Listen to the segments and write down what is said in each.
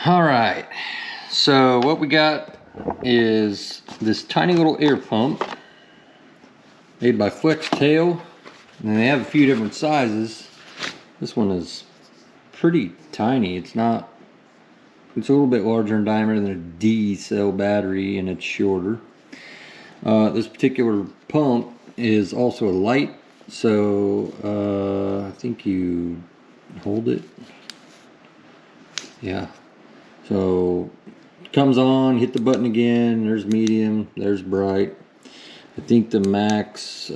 All right, so what we got is this tiny little air pump made by Flextail, and they have a few different sizes. This one is pretty tiny. It's a little bit larger in diameter than a D cell battery, and it's shorter. This particular pump is also a light, so I think you hold it. Yeah. So it comes on, hit the button again, there's medium, there's bright. I think the max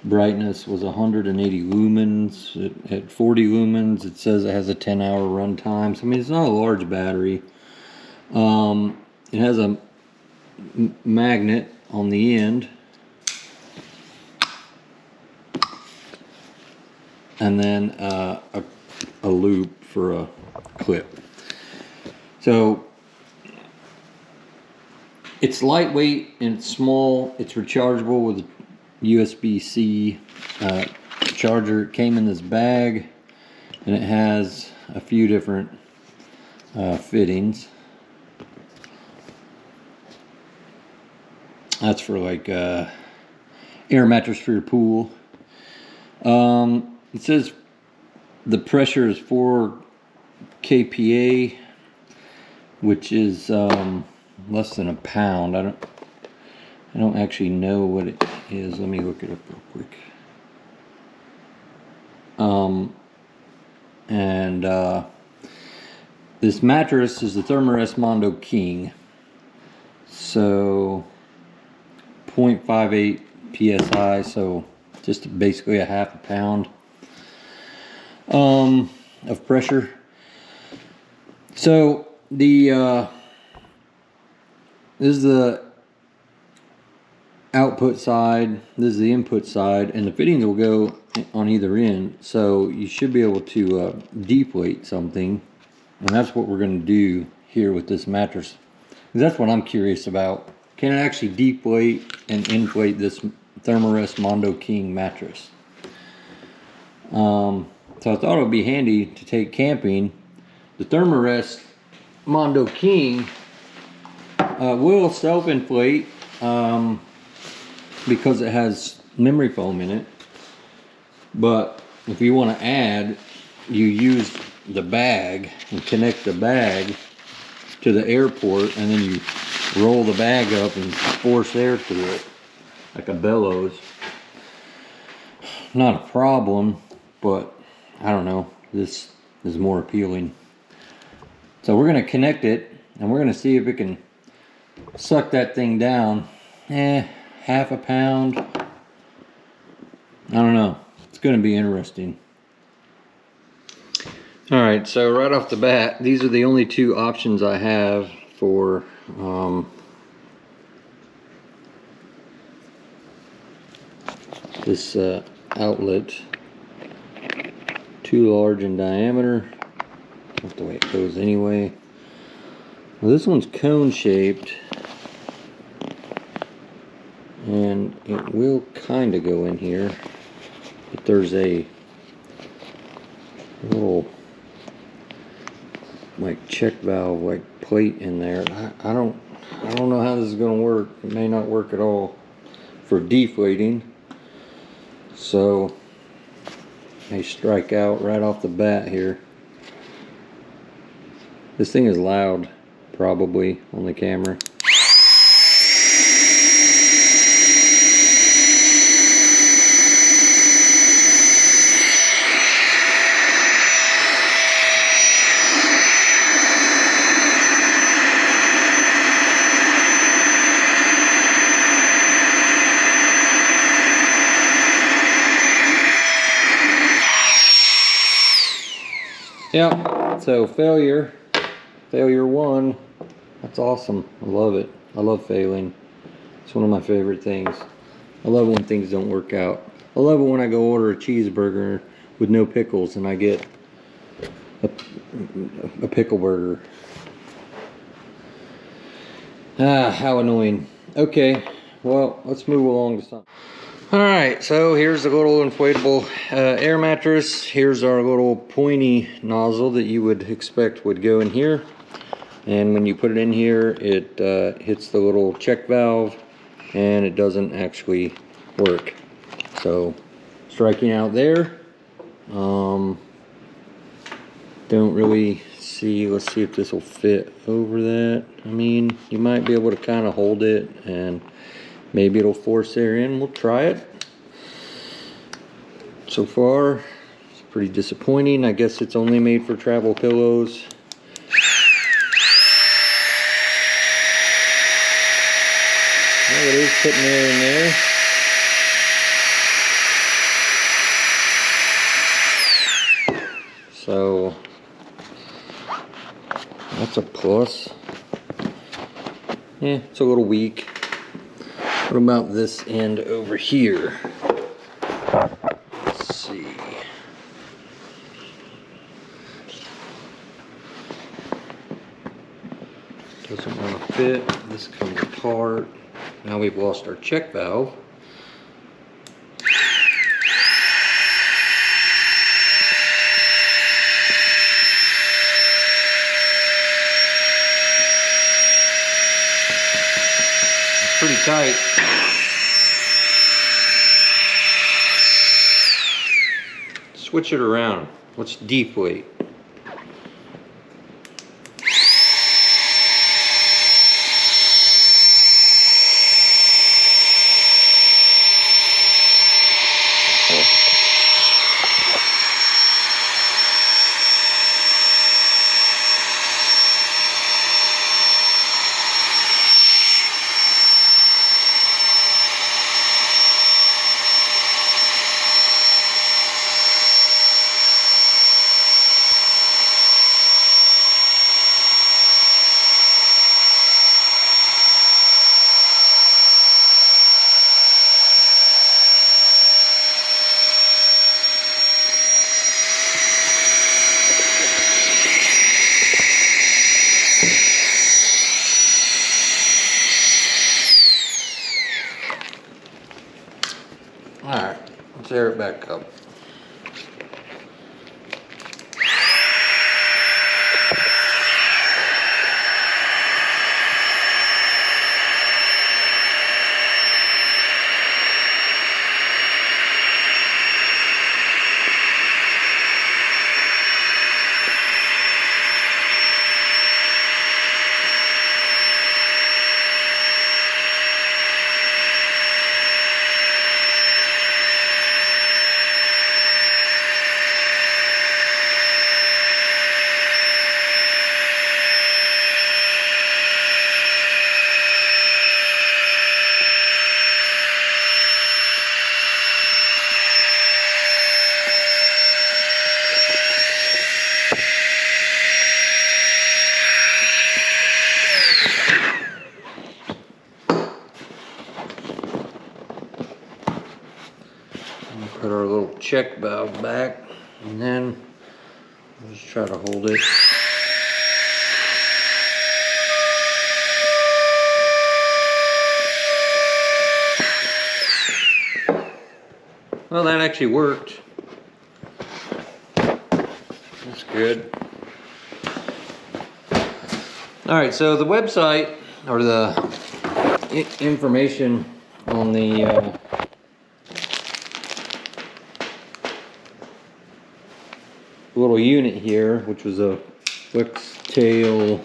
brightness was 180 lumens. At 40 lumens, it says it has a 10-hour run time. So I mean, it's not a large battery. It has a magnet on the end, and then a loop for a clip. So it's lightweight and it's small. It's rechargeable with USB-C charger. It came in this bag, and it has a few different fittings. That's for like air mattress for your pool. It says the pressure is 4 kPa, which is less than a pound. I don't actually know what it is. Let me look it up real quick. This mattress is the Thermarest Mondo King. So 0.58 psi, so just basically a half a pound of pressure. So this is the output side, this is the input side, and the fittings will go on either end. So you should be able to deflate something, and that's what we're going to do here with this mattress. That's what I'm curious about. Can it actually deflate and inflate this Thermarest Mondo King mattress? So I thought it would be handy to take camping. The Thermarest Mondo King will self-inflate because it has memory foam in it. But if you want to add, you use the bag and connect the bag to the air port, and then you roll the bag up and force air through it like a bellows. Not a problem, but I don't know, this is more appealing. So we're going to connect it, and we're going to see if it can suck that thing down. Half a pound. I don't know. It's going to be interesting. Alright, so right off the bat, these are the only two options I have for this outlet. Too large in diameter. That's the way it goes anyway. Well, this one's cone shaped, and it will kind of go in here, but there's a little like check valve like plate in there. I don't know how this is going to work. It may not work at all for deflating, so may strike out right off the bat here. This thing is loud, probably, on the camera. Yep, so failure 1. That's awesome. I love it. I love failing. It's one of my favorite things. I love when things don't work out. I love it when I go order a cheeseburger with no pickles and I get a pickle burger. Ah, how annoying. Okay, well, let's move along to something. Alright, so here's the little inflatable air mattress. Here's our little pointy nozzle that you would expect would go in here. And when you put it in here, it hits the little check valve and it doesn't actually work. So, striking out there. Don't really see, let's see if this will fit over that. I mean, you might be able to kind of hold it and maybe it'll force air in. We'll try it. So far, it's pretty disappointing. I guess it's only made for travel pillows. Well, it is putting air in there. So, that's a plus. Yeah, it's a little weak. What about this end over here? Let's see. Doesn't want to fit. This comes apart. Now we've lost our check valve. It's pretty tight. Switch it around. Let's deflate. Alright, let's air it back up. Put our little check valve back, and then we'll just try to hold it. Well, that actually worked. That's good. Alright, so the website, or the information on the little unit here, which was a Flextail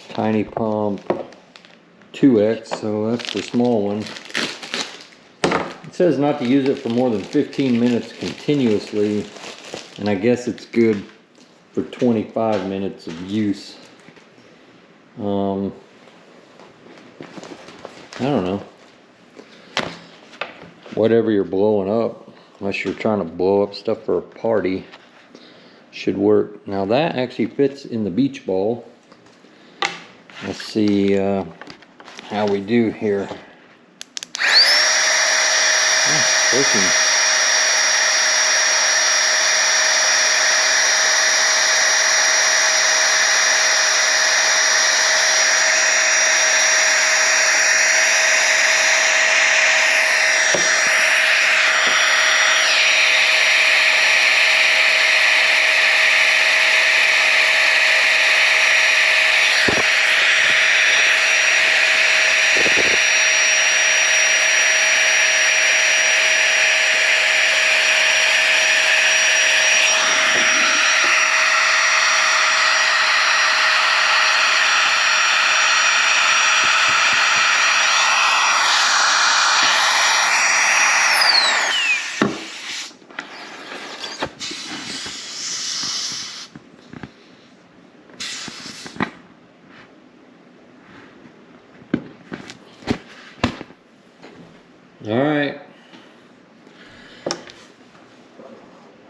tiny pump 2X, so that's the small one. It says not to use it for more than 15 minutes continuously, and I guess it's good for 25 minutes of use. I don't know. Whatever you're blowing up, unless you're trying to blow up stuff for a party, should work. Now that actually fits in the beach ball. Let's see how we do here. Oh, working.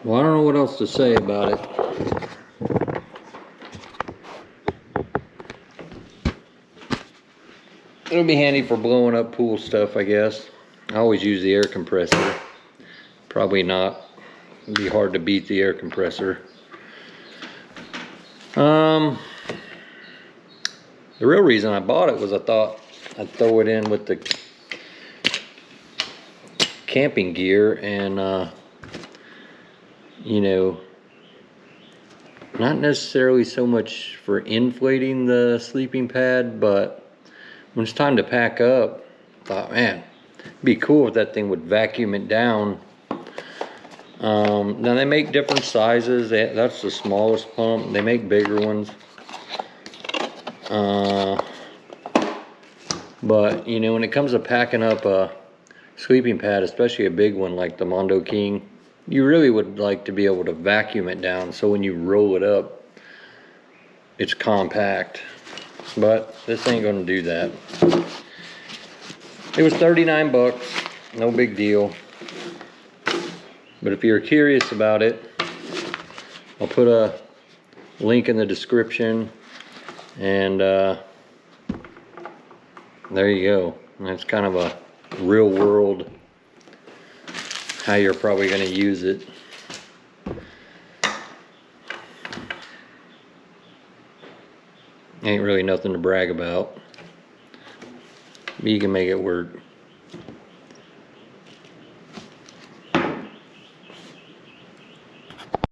Well, I don't know what else to say about it. It'll be handy for blowing up pool stuff, I guess. I always use the air compressor. Probably not. It'd be hard to beat the air compressor. The real reason I bought it was I thought I'd throw it in with the camping gear and you know, not necessarily so much for inflating the sleeping pad, but when it's time to pack up, I thought, man, it'd be cool if that thing would vacuum it down. Now they make different sizes. That's the smallest pump. They make bigger ones. But you know, when it comes to packing up a sleeping pad, especially a big one like the Mondo King, you really would like to be able to vacuum it down so when you roll it up, it's compact. But this ain't gonna do that. It was 39 bucks, no big deal. But if you're curious about it, I'll put a link in the description, and there you go. That's kind of a real world how you're probably going to use it. Ain't really nothing to brag about, but you can make it work.